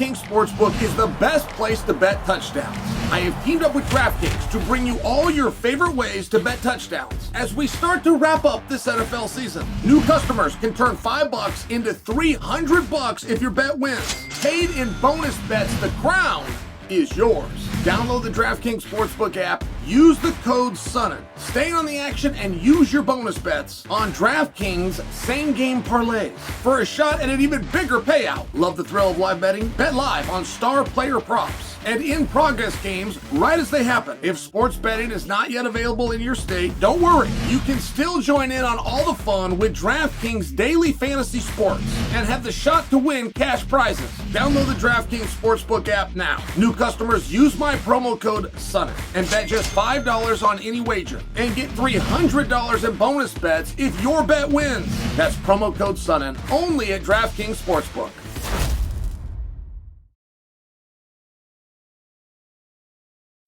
DraftKings Sportsbook is the best place to bet touchdowns. I have teamed up with DraftKings to bring you all your favorite ways to bet touchdowns as we start to wrap up this NFL season. New customers can turn $5 into $300 if your bet wins. Paid in bonus bets, the crown is yours. Download the DraftKings Sportsbook app, use the code SONNEN, stay on the action, and use your bonus bets on DraftKings same-game parlays for a shot at an even bigger payout. Love the thrill of live betting? Bet live on star player props and in-progress games right as they happen. If sports betting is not yet available in your state, don't worry. You can still join in on all the fun with DraftKings Daily Fantasy Sports and have the shot to win cash prizes. Download the DraftKings Sportsbook app now. New customers use my promo code SONNEN and bet just $5 on any wager and get $300 in bonus bets if your bet wins. That's promo code SONNEN only at DraftKings Sportsbook.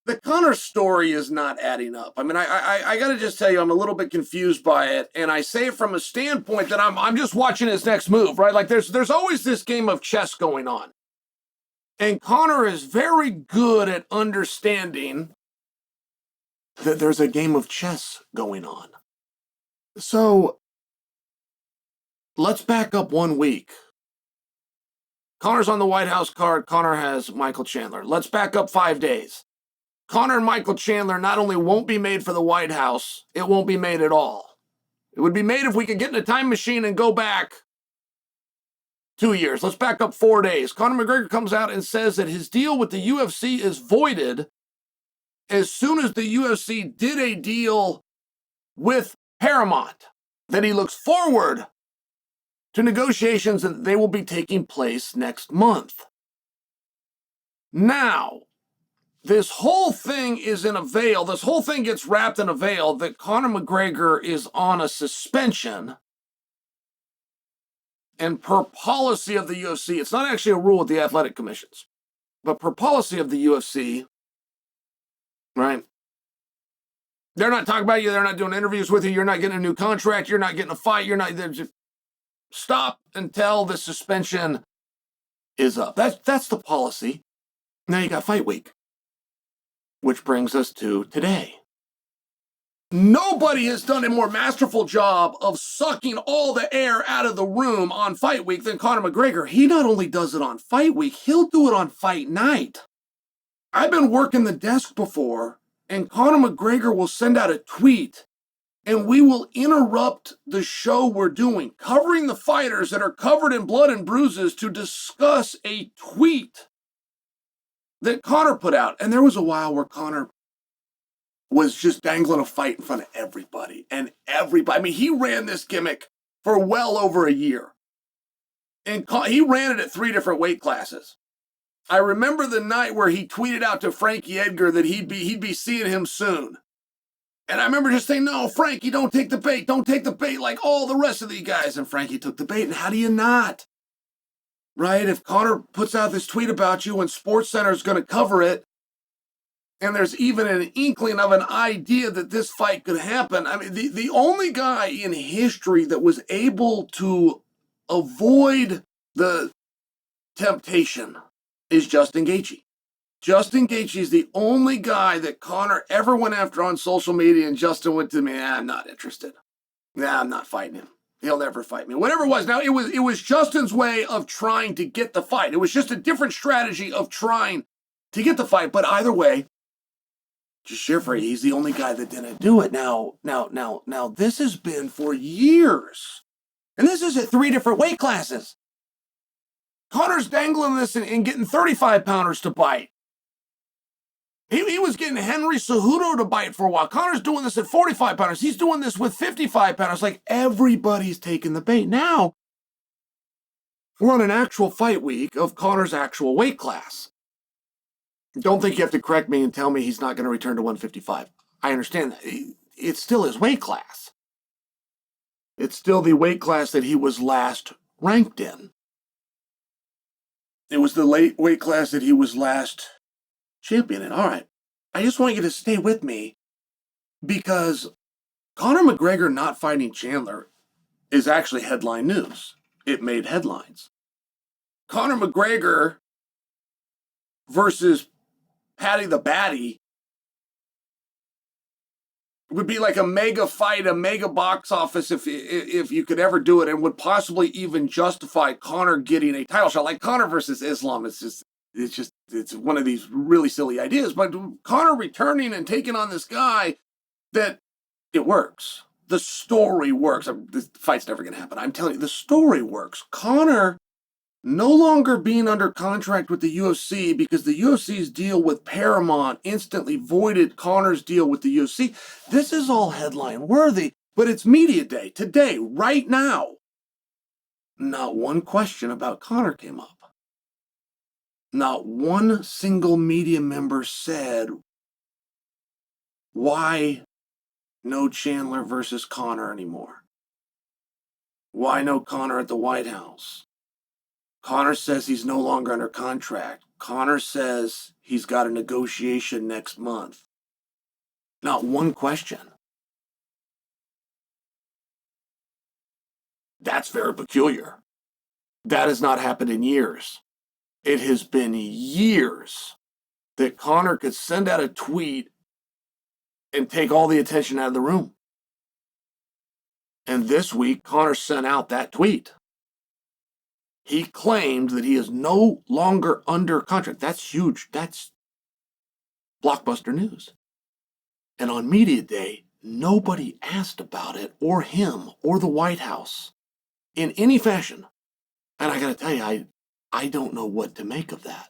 The Conor story is not adding up. I mean, I got to just tell you, I'm a little bit confused by it, and I say it from a standpoint that I'm just watching his next move, right? Like there's always this game of chess going on, and Conor is very good at understanding that there's a game of chess going on. So let's back up 1 week. Conor's on the White House card. Conor has Michael Chandler. Let's back up 5 days. Conor and Michael Chandler not only won't be made for the White House, it won't be made at all. It would be made if we could get in a time machine and go back 2 years. Let's back up 4 days. Conor McGregor comes out and says that his deal with the UFC is voided as soon as the UFC did a deal with Paramount, that he looks forward to negotiations and they will be taking place next month. Now, this whole thing is in a veil. This whole thing gets wrapped in a veil that Conor McGregor is on a suspension. And per policy of the UFC, it's not actually a rule with the athletic commissions, but per policy of the UFC, right? They're not talking about you. They're not doing interviews with you. You're not getting a new contract. You're not getting a fight. They're just stop until the suspension is up. That's the policy. Now you got fight week. Which brings us to today. Nobody has done a more masterful job of sucking all the air out of the room on fight week than Conor McGregor. He not only does it on fight week, he'll do it on fight night. I've been working the desk before, and Conor McGregor will send out a tweet, and we will interrupt the show we're doing, covering the fighters that are covered in blood and bruises to discuss a tweet that Conor put out. And there was a while where Conor was just dangling a fight in front of everybody. And everybody, I mean, he ran this gimmick for well over a year. And he ran it at 3 different weight classes. I remember the night where he tweeted out to Frankie Edgar that he'd be seeing him soon. And I remember just saying, no, Frankie, don't take the bait. Don't take the bait like all the rest of these guys. And Frankie took the bait. And how do you not? Right? If Conor puts out this tweet about you and SportsCenter is going to cover it, and there's even an inkling of an idea that this fight could happen. I mean, the only guy in history that was able to avoid the temptation is Justin Gaethje. Justin Gaethje is the only guy that Conor ever went after on social media, and Justin went to me, I'm not interested. I'm not fighting him. He'll never fight me. Whatever it was. Now, it was Justin's way of trying to get the fight. It was just a different strategy of trying to get the fight. But either way, just share for you, he's the only guy that didn't do it. Now, this has been for years. And this is at 3 different weight classes. Conor's dangling this and getting 35-pounders to bite. He was getting Henry Cejudo to bite for a while. Conor's doing this at 45-pounders. He's doing this with 55-pounders. Like, everybody's taking the bait. Now, we're on an actual fight week of Conor's actual weight class. Don't think you have to correct me and tell me he's not going to return to 155. I understand that. It's still his weight class. It's still the weight class that he was last ranked in. It was the weight class that he was last champion in. All right. I just want you to stay with me because Conor McGregor not fighting Chandler is actually headline news. It made headlines. Conor McGregor versus Patty the Batty would be like a mega fight, a mega box office if you could ever do it, and would possibly even justify Conor getting a title shot. Like Conor versus Islam, it's one of these really silly ideas. But Conor returning and taking on this guy, that it works. The story works. This fight's never going to happen. I'm telling you, the story works. Conor no longer being under contract with the UFC because the UFC's deal with Paramount instantly voided Conor's deal with the UFC. This is all headline worthy, but it's media day today, right now. Not one question about Conor came up. Not one single media member said, why no Chandler versus Conor anymore? Why no Conor at the White House? Conor says he's no longer under contract. Conor says he's got a negotiation next month. Not one question. That's very peculiar. That has not happened in years. It has been years that Conor could send out a tweet and take all the attention out of the room. And this week, Conor sent out that tweet. He claimed that he is no longer under contract. That's huge. That's blockbuster news. And on Media Day, nobody asked about it, or him, or the White House, in any fashion. And I got to tell you, I don't know what to make of that.